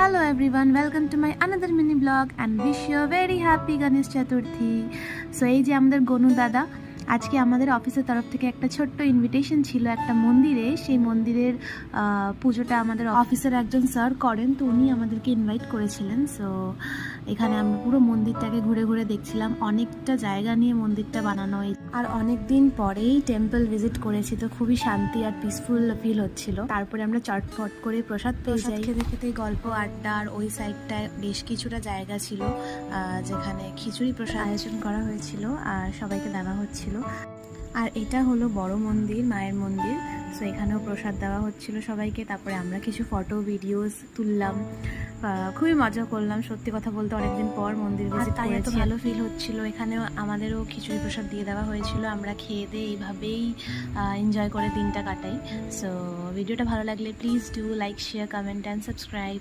Hello everyone, welcome to my another mini blog and wish you a very happy Ganesh Chaturthi. So এই যে আমাদের গনু দাদা আজকে আমাদের অফিসের তরফ থেকে একটা ছোট্ট ইনভিটেশন ছিল একটা মন্দিরে। সেই মন্দিরের পুজোটা আমাদের অফিসের একজন স্যার করেন, তো উনি আমাদেরকে ইনভাইট করেছিলেন। সো এখানে আমরা পুরো মন্দিরটাকে ঘুরে ঘুরে দেখছিলাম। অনেকটা জায়গা নিয়ে মন্দিরটা বানানো, আর অনেক দিন পরেই টেম্পল ভিজিট করেছি, তো খুবই শান্তি আর পিসফুল ফিল হচ্ছিল। তারপরে আমরা চটপট করে প্রসাদ পেয়ে যাই। খেতে খেতে গল্প আড্ডা, আর ওই সাইডটায় বেশ কিছুটা জায়গা ছিল যেখানে খিচুড়ি প্রসাদ আয়োজন করা হয়েছিল আর সবাইকে দেওয়া হচ্ছিল। আর এটা হলো বড় মন্দির, মায়ের মন্দির। সো এখানেও প্রসাদ দেওয়া হচ্ছিল সবাইকে। তারপরে আমরা কিছু ফটো ভিডিওস তুললাম, খুবই মজা করলাম। সত্যি কথা বলতে অনেকদিন পর মন্দির ভিজিট করেছি, এত ভালো ফিল হচ্ছিল। এখানেও আমাদেরও খিচুড়ি প্রসাদ দিয়ে দেওয়া হয়েছিল। আমরা খেয়ে দিয়ে এইভাবেই এনজয় করে দিনটা কাটাই। সো ভিডিওটা ভালো লাগলে please do like, share, comment and subscribe.